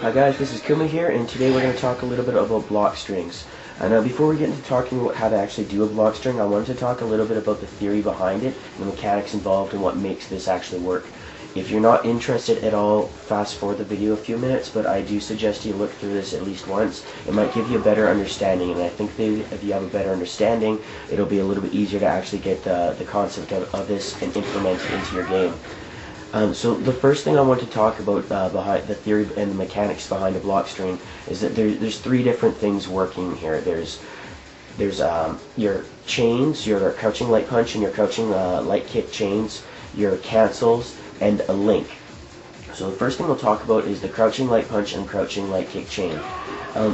Hi guys, this is Kuma here, and today we're going to talk a little bit about block strings. Now before we get into talking about how to actually do a block string, I wanted to talk a little bit about the theory behind it, the mechanics involved, and what makes this actually work. If you're not interested at all, fast forward the video a few minutes, but I do suggest you look through this at least once. It might give you a better understanding, and I think that if you have a better understanding, it'll be a little bit easier to actually get the concept of this and implement it into your game. So the first thing I want to talk about behind the theory and the mechanics behind a block string is that there's three different things working here. There's your chains, your crouching light punch and your crouching light kick chains, your cancels, and a link. So the first thing we'll talk about is the crouching light punch and crouching light kick chain.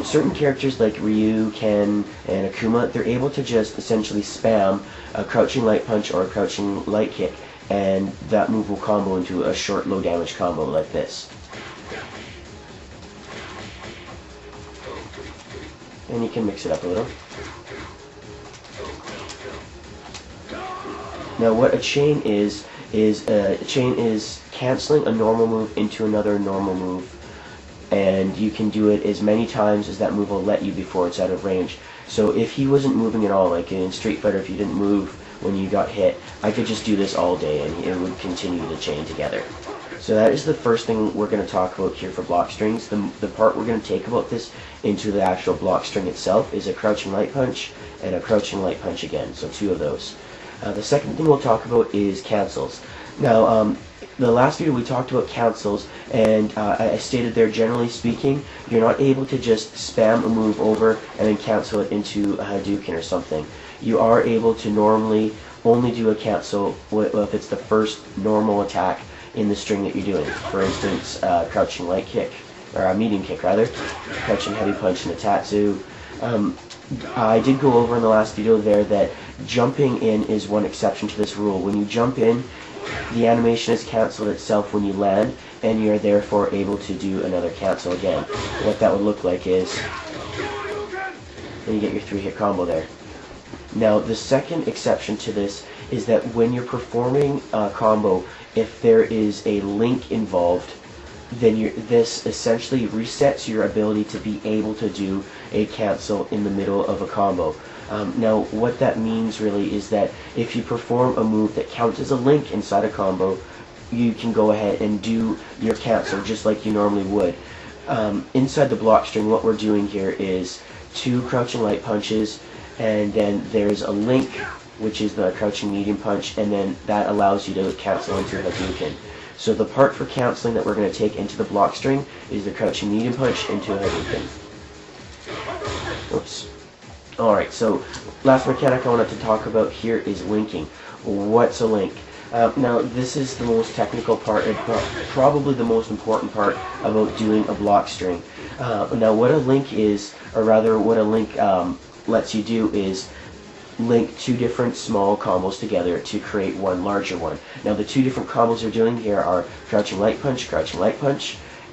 Certain characters like Ryu, Ken, and Akuma, they're able to just essentially spam a crouching light punch or a crouching light kick, and that move will combo into a short low damage combo like this. And you can mix it up a little. Now what a chain is canceling a normal move into another normal move, and you can do it as many times as that move will let you before it's out of range. So if he wasn't moving at all, like in Street Fighter, if you didn't move when you got hit, I could just do this all day and it would continue the chain together. So that is the first thing we're going to talk about here for block strings. The part we're going to take about this into the actual block string itself is a crouching light punch and a crouching light punch again, so two of those. The second thing we'll talk about is cancels. Now, the last video we talked about cancels, and I stated there, generally speaking, you're not able to just spam a move over and then cancel it into a Hadouken or something. You are able to normally only do a cancel if it's the first normal attack in the string that you're doing. For instance, crouching light kick, or a medium kick rather, crouching heavy punch and a Tatsu. I did go over in the last video there that jumping in is one exception to this rule. When you jump in, the animation is cancelled itself when you land, and you're therefore able to do another cancel again. What that would look like is, and you get your 3-hit combo there. Now the second exception to this is that when you're performing a combo, if there is a link involved, then this essentially resets your ability to be able to do a cancel in the middle of a combo. Now what that means really is that if you perform a move that counts as a link inside a combo, you can go ahead and do your cancel just like you normally would. Inside the block string, what we're doing here is 2 crouching light punches, and then there's a link, which is the crouching medium punch, and then that allows you to cancel into Hadouken. So the part for canceling that we're going to take into the block string is the crouching medium punch into a Hadouken. Oops. Alright, so last mechanic I wanted to talk about here is linking. What's a link? Now this is the most technical part and probably the most important part about doing a block string. Now what a link is, or rather what a link lets you do, is link 2 different small combos together to create one larger one. Now the 2 different combos we're doing here are crouching light punch,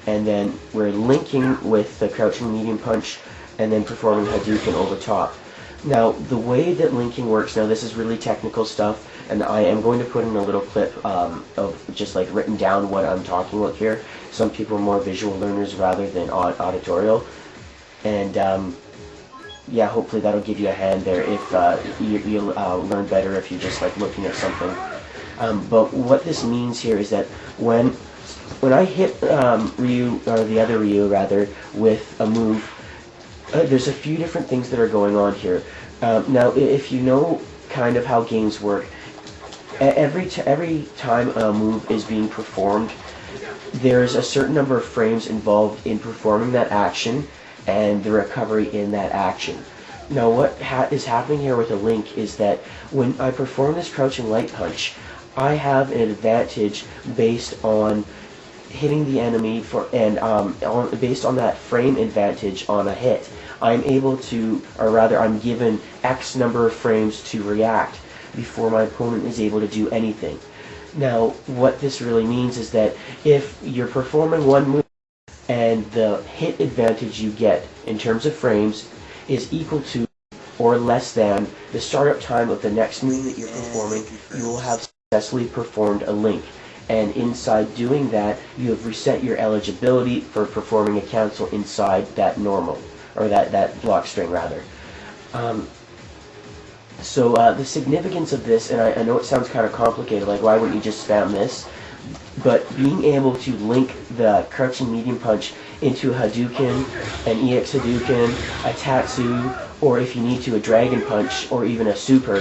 and then we're linking with the crouching medium punch and then performing Hadouken over top. Now the way that linking works, now this is really technical stuff, and I am going to put in a little clip of just like written down what I'm talking about here. Some people are more visual learners rather than auditorial, and yeah, hopefully that'll give you a hand there if you'll learn better if you're just like looking at something. But what this means here is that when I hit Ryu, or the other Ryu rather, with a move, there's a few different things that are going on here. Now if you know kind of how games work, every time a move is being performed, there's a certain number of frames involved in performing that action and the recovery in that action. Now what is happening here with a link is that when I perform this crouching light punch, I have an advantage based on hitting the enemy based on that frame advantage on a hit. I'm able to, or rather I'm given X number of frames to react before my opponent is able to do anything. Now what this really means is that if you're performing one move and the hit advantage you get in terms of frames is equal to or less than the startup time of the next move that you're performing, you will have successfully performed a link. and inside doing that, you have reset your eligibility for performing a cancel inside that normal, or that block string rather. So the significance of this, and I know it sounds kind of complicated, like why wouldn't you just spam this? But being able to link the crouching medium punch into a Hadouken, an EX Hadouken, a Tatsu, or if you need to, a Dragon Punch, or even a Super,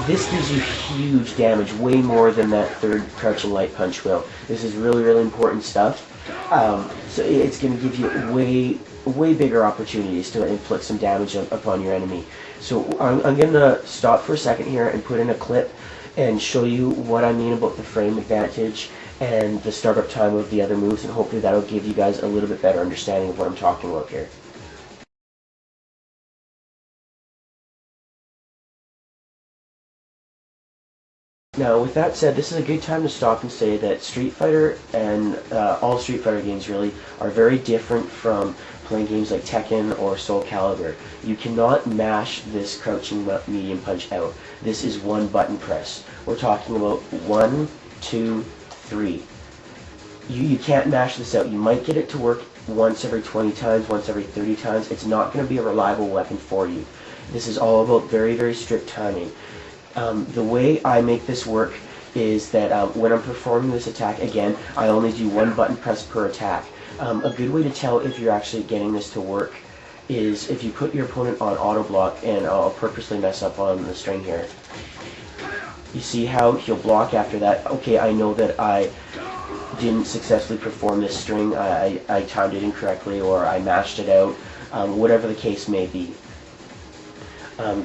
this gives you huge damage, way more than that third crouching light punch will. This is really, really important stuff. So it's going to give you way bigger opportunities to inflict some damage upon your enemy. So I'm going to stop for a second here and put in a clip and show you what I mean about the frame advantage and the startup time of the other moves, and hopefully that'll give you guys a little bit better understanding of what I'm talking about here. Now, with that said, this is a good time to stop and say that Street Fighter and all Street Fighter games really are very different from playing games like Tekken or Soul Calibur. You cannot mash this crouching medium punch out. This is one button press. We're talking about 1, 2, 3. You can't mash this out. You might get it to work once every 20 times, once every 30 times. It's not going to be a reliable weapon for you. This is all about very, very strict timing. The way I make this work is that when I'm performing this attack, again, I only do one button press per attack. A good way to tell if you're actually getting this to work is if you put your opponent on auto block, and I'll purposely mess up on the string here. You see how he'll block after that. Okay, I know that I didn't successfully perform this string. I timed it incorrectly, or I mashed it out, whatever the case may be.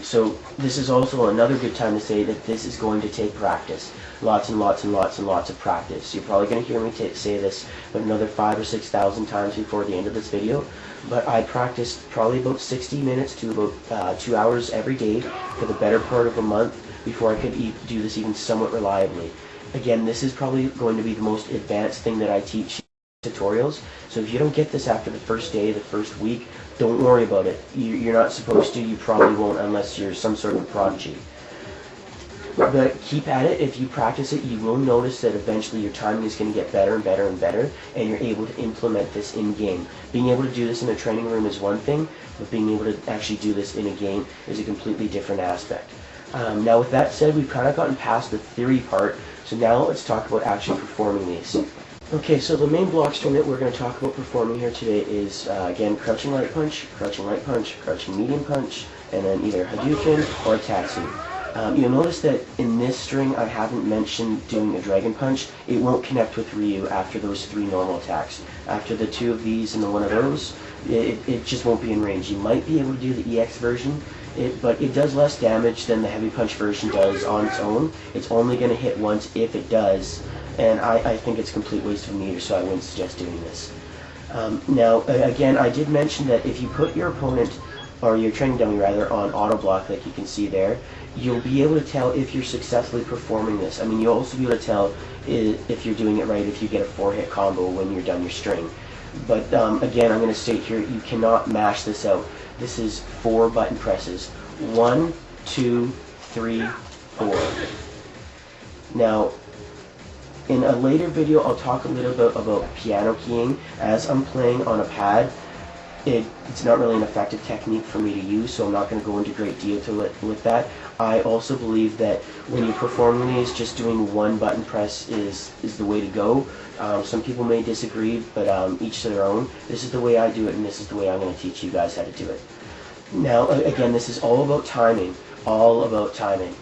So this is also another good time to say that this is going to take practice. Lots and lots and lots and lots of practice. You're probably going to hear me say this another 5,000 or 6,000 times before the end of this video. But I practiced probably about 60 minutes to about 2 hours every day for the better part of a month before I could do this even somewhat reliably. Again, this is probably going to be the most advanced thing that I teach tutorials. So if you don't get this after the first day, the first week, don't worry about it. You're not supposed to. You probably won't unless you're some sort of a prodigy. But keep at it. If you practice it, you will notice that eventually your timing is going to get better and better and better, and you're able to implement this in-game. Being able to do this in a training room is one thing, but being able to actually do this in a game is a completely different aspect. Now with that said, we've kind of gotten past the theory part, so now let's talk about actually performing these. Okay, so the main block string that we're going to talk about performing here today is, again, crouching light punch, crouching medium punch, and then either Hadouken or Tatsu. You'll notice that in this string I haven't mentioned doing a Dragon Punch. It won't connect with Ryu after those 3 normal attacks. After the 2 of these and the 1 of those, it just won't be in range. You might be able to do the EX version, but it does less damage than the Heavy Punch version does on its own. It's only going to hit once if it does, and I think it's a complete waste of a meter, so I wouldn't suggest doing this. Now, again, I did mention that if you put your opponent, or your training dummy rather, on auto block like you can see there, you'll be able to tell if you're successfully performing this. I mean, you'll also be able to tell if you're doing it right if you get a 4-hit combo when you're done your string. But again, I'm going to state here, you cannot mash this out. This is 4 button presses. 1, 2, 3, 4. Now, in a later video, I'll talk a little bit about piano keying. As I'm playing on a pad, it's not really an effective technique for me to use, so I'm not going to go into great detail with that. I also believe that when you're performing these, just doing 1 button press is the way to go. Some people may disagree, but each to their own. This is the way I do it, and this is the way I'm going to teach you guys how to do it. Now, again, this is all about timing. All about timing.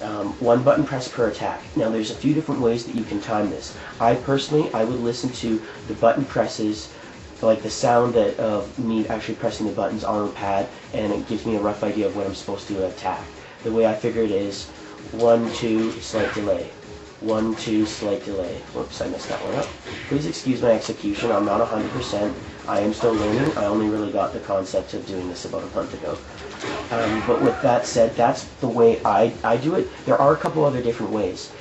1 button press per attack. Now, there's a few different ways that you can time this. I would listen to the button presses, like the sound of me actually pressing the buttons on the pad, and it gives me a rough idea of when I'm supposed to attack. The way I figure it is 1, 2, slight delay. 1, 2, slight delay. Whoops, I messed that one up. Please excuse my execution. I'm not 100%. I am still learning. I only really got the concept of doing this about a month ago. But with that said, that's the way I do it. There are a couple other different ways.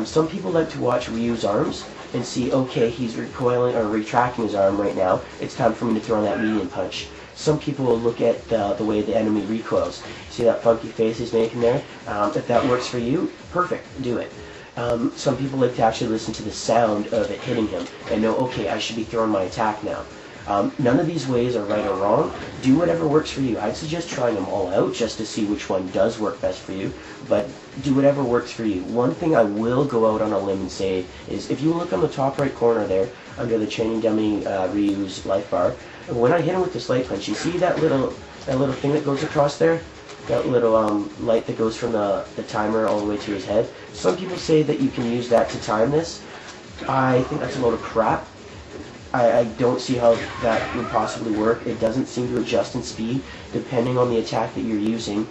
Some people like to watch Ryu's arms and see, okay, he's recoiling or retracting his arm right now. It's time for me to throw in that medium punch. Some people will look at the way the enemy recoils. See that funky face he's making there? If that works for you, perfect, do it. Some people like to actually listen to the sound of it hitting him and know, okay, I should be throwing my attack now. None of these ways are right or wrong. Do whatever works for you. I'd suggest trying them all out just to see which one does work best for you, but do whatever works for you. One thing I will go out on a limb and say is if you look on the top right corner there, under the Training Dummy Reuse Life Bar, when I hit him with this light punch, you see that little thing that goes across there? That little light that goes from the timer all the way to his head. Some people say that you can use that to time this. I think that's a load of crap. I don't see how that would possibly work. It doesn't seem to adjust in speed depending on the attack that you're using.